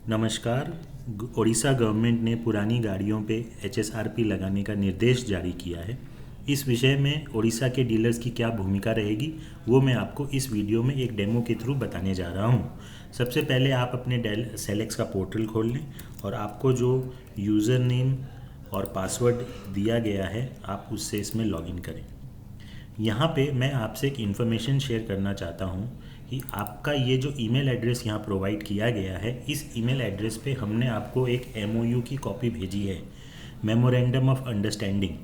नमस्कार। उड़ीसा गवर्नमेंट ने पुरानी गाड़ियों पे एचएसआरपी लगाने का निर्देश जारी किया है। इस विषय में उड़ीसा के डीलर्स की क्या भूमिका रहेगी वो मैं आपको इस वीडियो में एक डेमो के थ्रू बताने जा रहा हूँ। सबसे पहले आप अपने डेल सेलेक्स का पोर्टल खोल लें और आपको जो यूज़र नेम और पासवर्ड दिया गया है आप उससे इसमें लॉगिन करें। यहाँ पे मैं आपसे एक इन्फॉर्मेशन शेयर करना चाहता हूँ कि आपका ये जो ईमेल एड्रेस यहाँ प्रोवाइड किया गया है, इस ईमेल एड्रेस पे हमने आपको एक एमओयू की कॉपी भेजी है, मेमोरेंडम ऑफ अंडरस्टैंडिंग।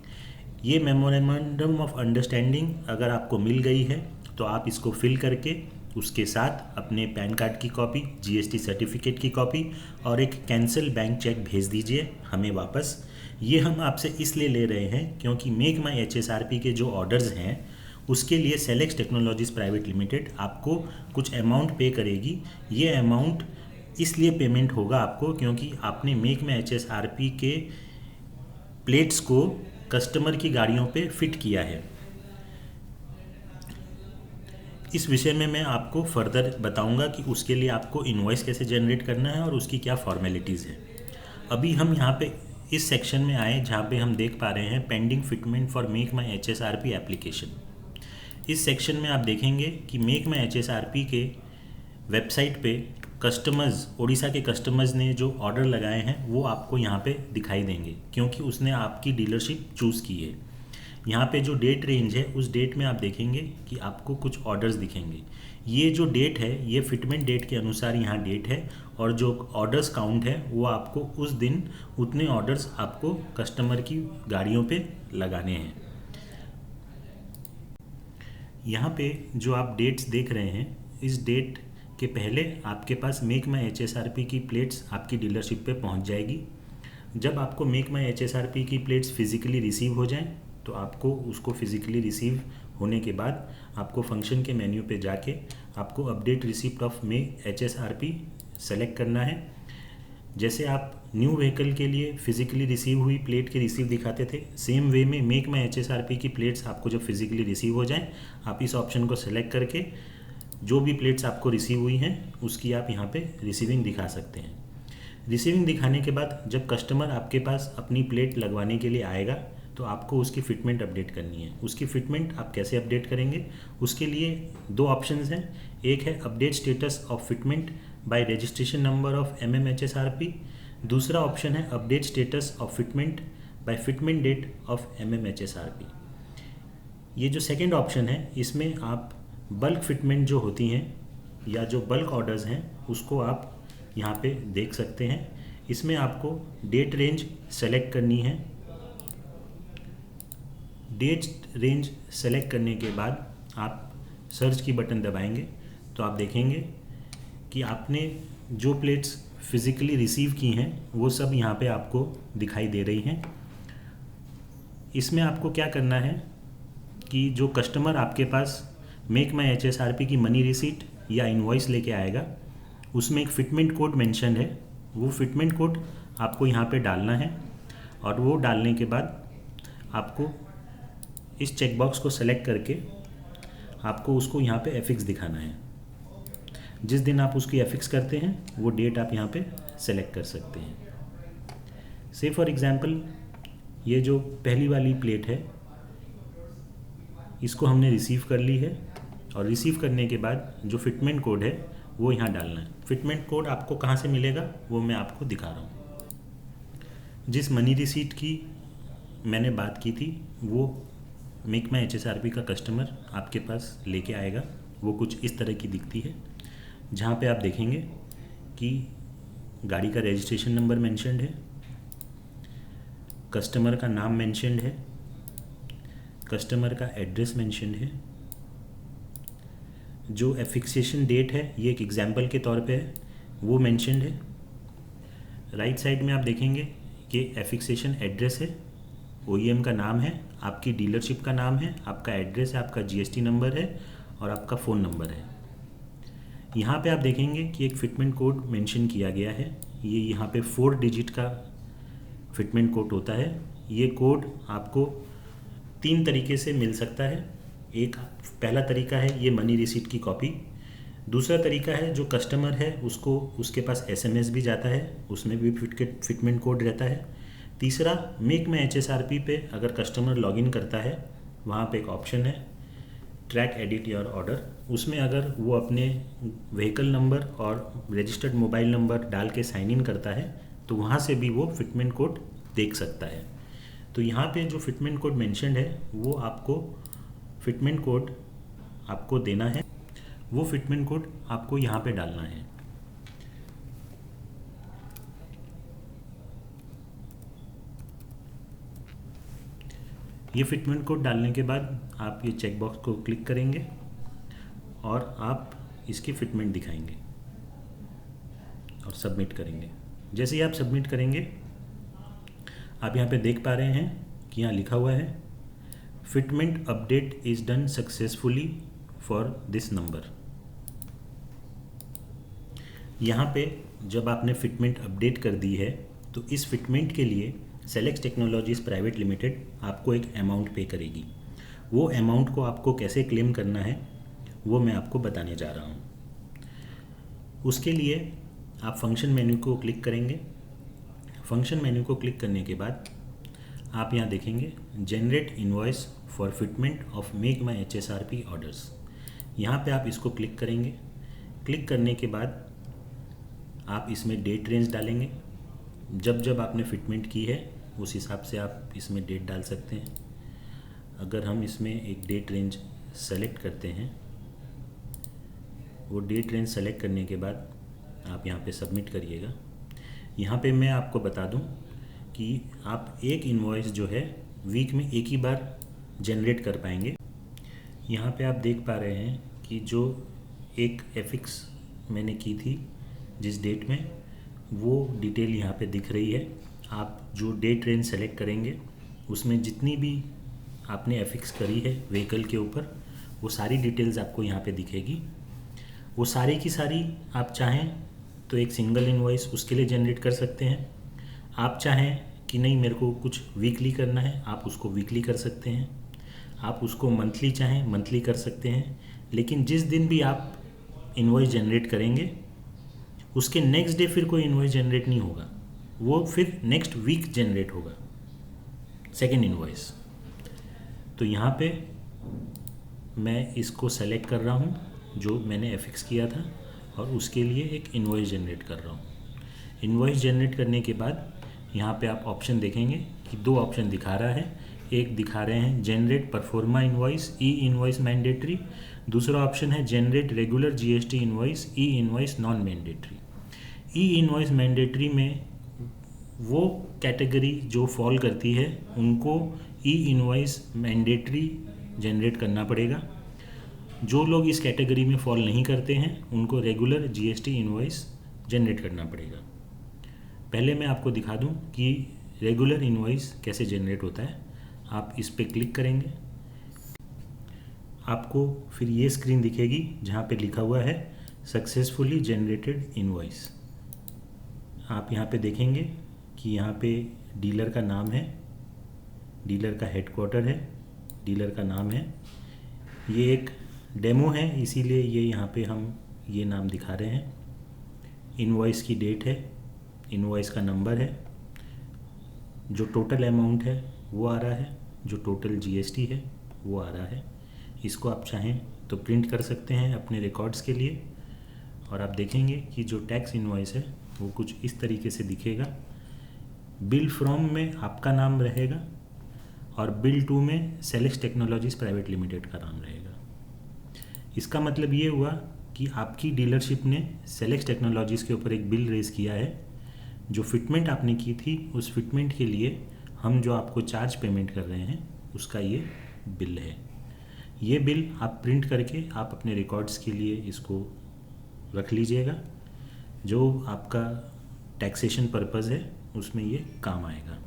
ये मेमोरेंडम ऑफ अंडरस्टैंडिंग अगर आपको मिल गई है तो आप इसको फिल करके उसके साथ अपने पैन कार्ड की कॉपी, जीएसटी सर्टिफिकेट की कॉपी और एक कैंसिल बैंक चेक भेज दीजिए हमें वापस। ये हम आपसे इसलिए ले रहे हैं क्योंकि मेक माई एचएसआरपी के जो ऑर्डर्स हैं उसके लिए सेलेक्स टेक्नोलॉजीज़ प्राइवेट लिमिटेड आपको कुछ अमाउंट पे करेगी। ये अमाउंट इसलिए पेमेंट होगा आपको क्योंकि आपने मेक माई एचएसआरपी के प्लेट्स को कस्टमर की गाड़ियों पे फिट किया है। इस विषय में मैं आपको फर्दर बताऊंगा कि उसके लिए आपको इनवॉइस कैसे जनरेट करना है और उसकी क्या फॉर्मेलिटीज़ है। अभी हम यहाँ पे इस सेक्शन में आए जहाँ पे हम देख पा रहे हैं pending fitment for make my HSRP application. इस सेक्शन में आप देखेंगे कि मेक माई एचएसआरपी के वेबसाइट पे कस्टमर्स, उड़ीसा के कस्टमर्स ने जो ऑर्डर लगाए हैं वो आपको यहाँ पे दिखाई देंगे क्योंकि उसने आपकी डीलरशिप चूज़ की है। यहाँ पे जो डेट रेंज है उस डेट में आप देखेंगे कि आपको कुछ ऑर्डर्स दिखेंगे। ये जो डेट है ये फिटमेंट डेट के अनुसार यहाँ डेट है और जो ऑर्डर्स काउंट है वो आपको उस दिन उतने ऑर्डर्स आपको कस्टमर की गाड़ियों पे लगाने हैं। यहाँ पे जो आप डेट्स देख रहे हैं, इस डेट के पहले आपके पास मेक माई एचएसआरपी की प्लेट्स आपकी डीलरशिप पे पहुँच जाएगी। जब आपको मेक माई एचएसआरपी की प्लेट्स फिज़िकली रिसीव हो जाएं तो आपको उसको फिज़िकली रिसीव होने के बाद आपको फंक्शन के मेन्यू पे जाके आपको update receipt of May HSRP select करना है। जैसे आप न्यू व्हीकल के लिए फिज़िकली रिसीव हुई प्लेट के रिसीव दिखाते थे, सेम वे में मेक माई एचएसआरपी की प्लेट्स आपको जब फिज़िकली रिसीव हो जाएं आप इस ऑप्शन को सेलेक्ट करके जो भी प्लेट्स आपको रिसीव हुई हैं उसकी आप यहाँ पे रिसीविंग दिखा सकते हैं। रिसीविंग दिखाने के बाद जब कस्टमर आपके पास अपनी प्लेट लगवाने के लिए आएगा तो आपको उसकी फिटमेंट अपडेट करनी है। उसकी फिटमेंट आप कैसे अपडेट करेंगे, उसके लिए दो ऑप्शंस हैं। एक है update status of fitment by registration number of MMHSRP, दूसरा ऑप्शन है update status of fitment by fitment date of MMHSRP। ये जो सेकेंड ऑप्शन है इसमें आप बल्क फिटमेंट जो होती हैं या जो बल्क ऑर्डर्स हैं उसको आप यहाँ पे देख सकते हैं। इसमें आपको डेट रेंज सेलेक्ट करनी है। डेट रेंज सेलेक्ट करने के बाद आप सर्च की बटन दबाएंगे तो आप देखेंगे कि आपने जो प्लेट्स फिज़िकली रिसीव की हैं वो सब यहाँ पे आपको दिखाई दे रही हैं। इसमें आपको क्या करना है कि जो कस्टमर आपके पास मेक माई एचएसआरपी की मनी रिसीट या इनवॉइस लेके आएगा उसमें एक फिटमेंट कोड मेंशन है, वो फिटमेंट कोड आपको यहाँ पे डालना है और वो डालने के बाद आपको इस चेकबॉक्स को सेलेक्ट करके आपको उसको यहाँ पे एफिक्स दिखाना है। जिस दिन आप उसकी एफिक्स करते हैं वो डेट आप यहाँ पे सेलेक्ट कर सकते हैं। से फॉर एग्ज़ाम्पल ये जो पहली वाली प्लेट है इसको हमने रिसीव कर ली है और रिसीव करने के बाद जो फिटमेंट कोड है वो यहाँ डालना है। फिटमेंट कोड आपको कहाँ से मिलेगा वो मैं आपको दिखा रहा हूँ। जिस मनी रिसीट की मैंने बात की थी वो मेक माई एचएसआरपी का कस्टमर आपके पास लेके आएगा, वो कुछ इस तरह की दिखती है जहाँ पे आप देखेंगे कि गाड़ी का रजिस्ट्रेशन नंबर मेंशन्ड है, कस्टमर का नाम मेंशन्ड है, कस्टमर का एड्रेस मेंशन्ड है, जो एफिक्सेशन डेट है ये एक एग्जाम्पल के तौर पे है वो मेंशन्ड है। राइट साइड में आप देखेंगे कि एफिक्सेशन एड्रेस है, OEM का नाम है, आपकी डीलरशिप का नाम है, आपका एड्रेस है, आपका GST नंबर है और आपका फ़ोन नंबर है। यहाँ पे आप देखेंगे कि एक फिटमेंट कोड मेंशन किया गया है। ये यहाँ पे 4 डिजिट का फिटमेंट कोड होता है। ये कोड आपको 3 तरीके से मिल सकता है। एक पहला तरीका है ये मनी रिसीट की कॉपी, दूसरा तरीका है, जो कस्टमर है उसको उसके पास एसएमएस भी जाता है, उसमें भी फिटमेंट कोड रहता है। तीसरा, मेक माई HSRP पे अगर कस्टमर लॉगिन करता है, वहाँ पे एक ऑप्शन है ट्रैक एडिट योर ऑर्डर, उसमें अगर वो अपने व्हीकल नंबर और रजिस्टर्ड मोबाइल नंबर डाल के साइन इन करता है तो वहाँ से भी वो फिटमेंट कोड देख सकता है। तो यहाँ पे जो फिटमेंट कोड मेंशन्ड है वो आपको फिटमेंट कोड आपको देना है, वो फिटमेंट कोड आपको यहाँ पे डालना है। ये फिटमेंट कोड डालने के बाद आप ये चेक बॉक्स को क्लिक करेंगे और आप इसकी फिटमेंट दिखाएंगे और सबमिट करेंगे। जैसे ही आप सबमिट करेंगे, आप यहाँ पे देख पा रहे हैं कि यहाँ लिखा हुआ है fitment update is done successfully for this number. यहाँ पे जब आपने फिटमेंट अपडेट कर दी है तो इस फिटमेंट के लिए सेलेक्ट टेक्नोलॉजीज प्राइवेट लिमिटेड आपको एक अमाउंट पे करेगी। वो अमाउंट को आपको कैसे क्लेम करना है वो मैं आपको बताने जा रहा हूँ। उसके लिए आप फंक्शन मेन्यू को क्लिक करेंगे। फंक्शन मेन्यू को क्लिक करने के बाद आप यहाँ देखेंगे generate invoice for fitment of make my HSRP orders. यहाँ पे आप इसको क्लिक करेंगे। क्लिक करने के बाद आप इसमें डेट रेंज डालेंगे। जब जब आपने फिटमेंट की है उस हिसाब से आप इसमें डेट डाल सकते हैं। अगर हम इसमें एक डेट रेंज सेलेक्ट करते हैं, वो डेट रेंज सेलेक्ट करने के बाद आप यहाँ पे सबमिट करिएगा। यहाँ पे मैं आपको बता दूँ कि आप एक इनवॉइस जो है वीक में एक ही बार जनरेट कर पाएंगे। यहाँ पे आप देख पा रहे हैं कि जो एक एफिक्स मैंने की थी जिस डेट में, वो डिटेल यहाँ पे दिख रही है। आप जो डेट रेंज सेलेक्ट करेंगे उसमें जितनी भी आपने एफिक्स करी है व्हीकल के ऊपर, वो सारी डिटेल्स आपको यहाँ पे दिखेगी। वो सारी की सारी आप चाहें तो एक सिंगल इनवॉइस उसके लिए जनरेट कर सकते हैं। आप चाहें कि नहीं मेरे को कुछ वीकली करना है, आप उसको वीकली कर सकते हैं। आप उसको मंथली चाहें मंथली कर सकते हैं। लेकिन जिस दिन भी आप इनवॉइस जनरेट करेंगे उसके नेक्स्ट डे फिर कोई इनवॉइस जनरेट नहीं होगा, वो फिर नेक्स्ट वीक जनरेट होगा सेकेंड इनवॉइस। तो यहाँ पे मैं इसको सेलेक्ट कर रहा हूँ जो मैंने एफिक्स किया था और उसके लिए एक इनवॉइस जनरेट कर रहा हूँ। इनवॉइस जनरेट करने के बाद यहाँ पे आप ऑप्शन देखेंगे कि दो ऑप्शन दिखा रहा है। एक दिखा रहे हैं जनरेट परफॉर्मा इनवॉइस ई इनवॉइस मैंडेटरी, दूसरा ऑप्शन है जनरेट रेगुलर GST इनवॉइस ई इनवॉइस नॉन मैंडेटरी। ई इनवॉइस मैंडेटरी में वो कैटेगरी जो फॉल करती है उनको ई इनवॉइस मैंडेटरी जनरेट करना पड़ेगा। जो लोग इस कैटेगरी में फॉल नहीं करते हैं उनको रेगुलर GST इनवॉइस जनरेट करना पड़ेगा। पहले मैं आपको दिखा दूं कि रेगुलर इनवॉइस कैसे जनरेट होता है। आप इस पर क्लिक करेंगे, आपको फिर ये स्क्रीन दिखेगी जहाँ पे लिखा हुआ है सक्सेसफुली जनरेटेड इनवॉइस। आप यहाँ पे देखेंगे कि यहाँ पे डीलर का नाम है, डीलर का हेडक्वार्टर है, डीलर का नाम है। ये एक डेमो है इसीलिए ये यहाँ पे हम ये नाम दिखा रहे हैं। इनवॉइस की डेट है, इनवॉइस का नंबर है, जो टोटल अमाउंट है वो आ रहा है, जो टोटल GST है वो आ रहा है। इसको आप चाहें तो प्रिंट कर सकते हैं अपने रिकॉर्ड्स के लिए। और आप देखेंगे कि जो टैक्स इनवॉइस है वो कुछ इस तरीके से दिखेगा। बिल फ्रॉम में आपका नाम रहेगा और बिल टू में सेलेक्ट टेक्नोलॉजीज प्राइवेट लिमिटेड का नाम रहेगा। इसका मतलब ये हुआ कि आपकी डीलरशिप ने सेलेक्ट टेक्नोलॉजीज़ के ऊपर एक बिल रेज़ किया है। जो फिटमेंट आपने की थी उस फिटमेंट के लिए हम जो आपको चार्ज पेमेंट कर रहे हैं उसका ये बिल है। ये बिल आप प्रिंट करके आप अपने रिकॉर्ड्स के लिए इसको रख लीजिएगा। जो आपका टैक्सेशन पर्पज़ है उसमें ये काम आएगा।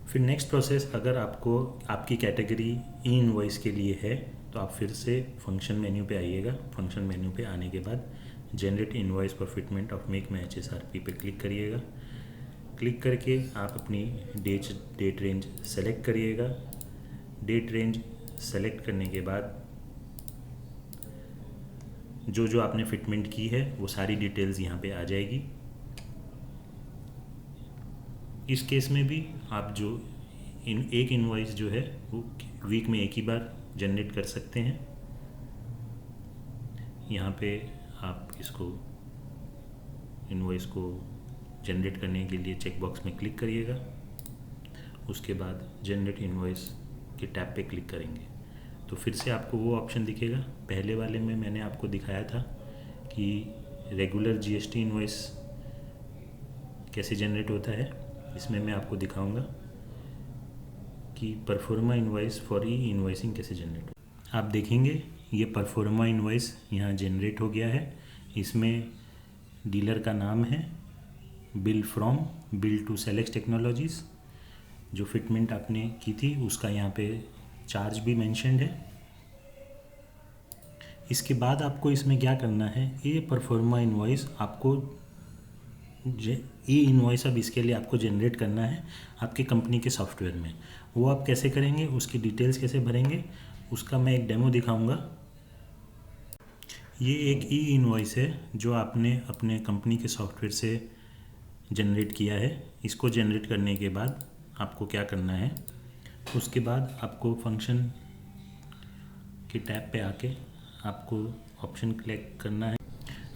फिर नेक्स्ट प्रोसेस, अगर आपको आपकी कैटेगरी ई इनवॉइस के लिए है तो आप फिर से फंक्शन मेन्यू पे आइएगा। फंक्शन मेन्यू पे आने के बाद generate invoice for fitment of make my HSRP पे क्लिक करिएगा। क्लिक करके आप अपनी डेट रेंज सेलेक्ट करिएगा। डेट रेंज सेलेक्ट करने के बाद जो जो आपने फिटमेंट की है वो सारी डिटेल्स यहाँ पे आ जाएगी। इस केस में भी आप जो एक इनवॉइस जो है वो वीक में एक ही बार जनरेट कर सकते हैं। यहाँ पे आप इसको इनवॉइस को जनरेट करने के लिए चेक बॉक्स में क्लिक करिएगा। उसके बाद जनरेट इनवॉइस के टैब पे क्लिक करेंगे तो फिर से आपको वो ऑप्शन दिखेगा। पहले वाले में मैंने आपको दिखाया था कि रेगुलर जीएसटी इनवॉइस कैसे जनरेट होता है, इसमें मैं आपको दिखाऊंगा कि proforma invoice for E invoicing कैसे जनरेट हो। आप देखेंगे ये परफॉर्मा इनवॉइस यहाँ जनरेट हो गया है। इसमें डीलर का नाम है, bill from bill to select technologies, जो फिटमेंट आपने की थी उसका यहाँ पे चार्ज भी मेंशन्ड है। इसके बाद आपको इसमें क्या करना है, ये परफॉर्मा इनवॉइस आपको ई इनवॉइस अब इसके लिए आपको जनरेट करना है आपके कंपनी के सॉफ्टवेयर में। वो आप कैसे करेंगे, उसकी डिटेल्स कैसे भरेंगे, उसका मैं एक डेमो दिखाऊंगा। ये एक ई इनवॉइस है जो आपने अपने कंपनी के सॉफ्टवेयर से जनरेट किया है। इसको जनरेट करने के बाद आपको क्या करना है, उसके बाद आपको फंक्शन के टैब पे आके आपको ऑप्शन क्लिक करना है।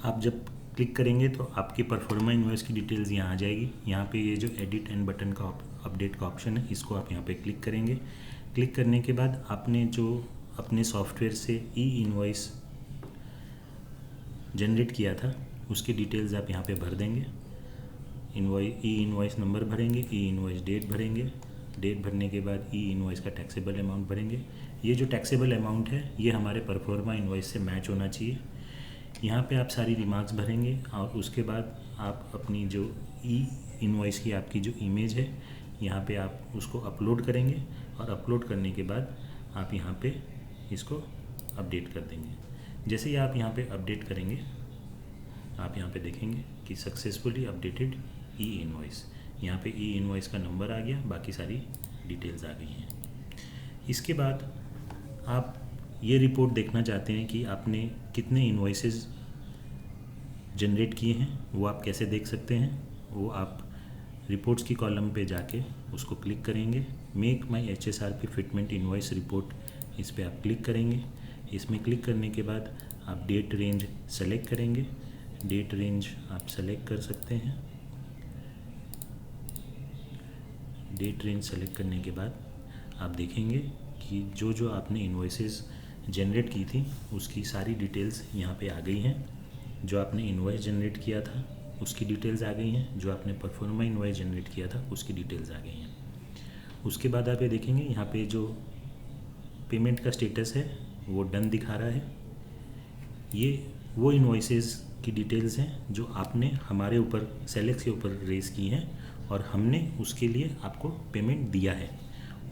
आप जब क्लिक करेंगे तो आपकी परफॉर्मा इनवॉइस की डिटेल्स यहाँ आ जाएगी। यहाँ पे ये जो एडिट एंड बटन का अपडेट का ऑप्शन है, इसको आप यहाँ पे क्लिक करेंगे। क्लिक करने के बाद आपने जो अपने सॉफ्टवेयर से ई इनवॉइस जनरेट किया था उसकी डिटेल्स आप यहाँ पे भर देंगे। ई इनवॉइस नंबर भरेंगे, ई इनवॉइस डेट भरेंगे, डेट भरने के बाद ई इनवॉइस का टैक्सेबल अमाउंट भरेंगे। ये जो टैक्सेबल अमाउंट है ये हमारे परफॉर्मा इनवॉइस से मैच होना चाहिए। यहाँ पे आप सारी रिमार्क्स भरेंगे और उसके बाद आप अपनी जो ई इनवॉइस की आपकी जो इमेज है यहाँ पे आप उसको अपलोड करेंगे और अपलोड करने के बाद आप यहाँ पे इसको अपडेट कर देंगे। जैसे ही आप यहाँ पे अपडेट करेंगे आप यहाँ पे देखेंगे कि सक्सेसफुली अपडेटेड ई इनवॉइस, यहाँ पे ई इनवॉइस का नंबर आ गया, बाकी सारी डिटेल्स आ गई हैं। इसके बाद आप ये रिपोर्ट देखना चाहते हैं कि आपने कितने इनवॉइसेस जनरेट किए हैं, वो आप कैसे देख सकते हैं। वो आप रिपोर्ट्स की कॉलम पे जाके उसको क्लिक करेंगे। मेक माई HSRP फिटमेंट इनवॉइस रिपोर्ट, इस पर आप क्लिक करेंगे। इसमें क्लिक करने के बाद आप डेट रेंज सेलेक्ट करेंगे। डेट रेंज आप सेलेक्ट कर सकते हैं। डेट रेंज सेलेक्ट करने के बाद आप देखेंगे कि जो जो आपने इनवॉइसेस जनरेट की थी उसकी सारी डिटेल्स यहाँ पे आ गई हैं। जो आपने इनवॉइस जनरेट किया था उसकी डिटेल्स आ गई हैं, जो आपने परफॉर्मा इनवॉइस जनरेट किया था उसकी डिटेल्स आ गई हैं। उसके बाद आप ये देखेंगे यहाँ पे जो पेमेंट का स्टेटस है वो डन दिखा रहा है। ये वो इनवॉइसेस की डिटेल्स हैं जो आपने हमारे ऊपर सेलेक्स के ऊपर रेज़ की हैं और हमने उसके लिए आपको पेमेंट दिया है।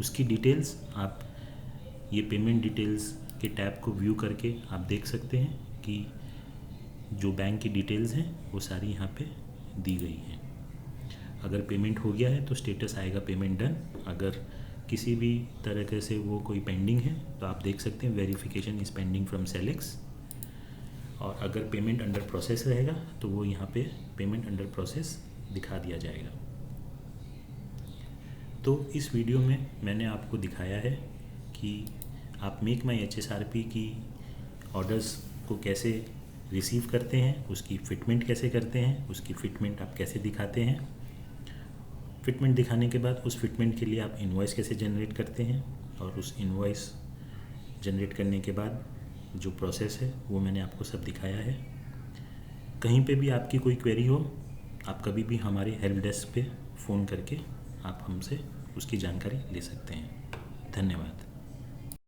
उसकी डिटेल्स आप ये पेमेंट डिटेल्स के टैब को व्यू करके आप देख सकते हैं कि जो बैंक की डिटेल्स हैं वो सारी यहाँ पे दी गई हैं। अगर पेमेंट हो गया है तो स्टेटस आएगा पेमेंट डन। अगर किसी भी तरह से वो कोई पेंडिंग है तो आप देख सकते हैं वेरिफिकेशन इज़ पेंडिंग फ्रॉम सेलेक्स। और अगर पेमेंट अंडर प्रोसेस रहेगा तो वो यहाँ पे पेमेंट अंडर प्रोसेस दिखा दिया जाएगा। तो इस वीडियो में मैंने आपको दिखाया है कि आप मेक माई HSRP की ऑर्डर्स को कैसे रिसीव करते हैं, उसकी फिटमेंट कैसे करते हैं, उसकी फिटमेंट आप कैसे दिखाते हैं। फिटमेंट दिखाने के बाद उस फिटमेंट के लिए आप इनवॉइस कैसे जनरेट करते हैं और उस इनवॉइस जनरेट करने के बाद जो प्रोसेस है वो मैंने आपको सब दिखाया है। कहीं पे भी आपकी कोई क्वेरी हो आप कभी भी हमारे हेल्प डेस्क पे फ़ोन करके आप हमसे उसकी जानकारी ले सकते हैं। धन्यवाद।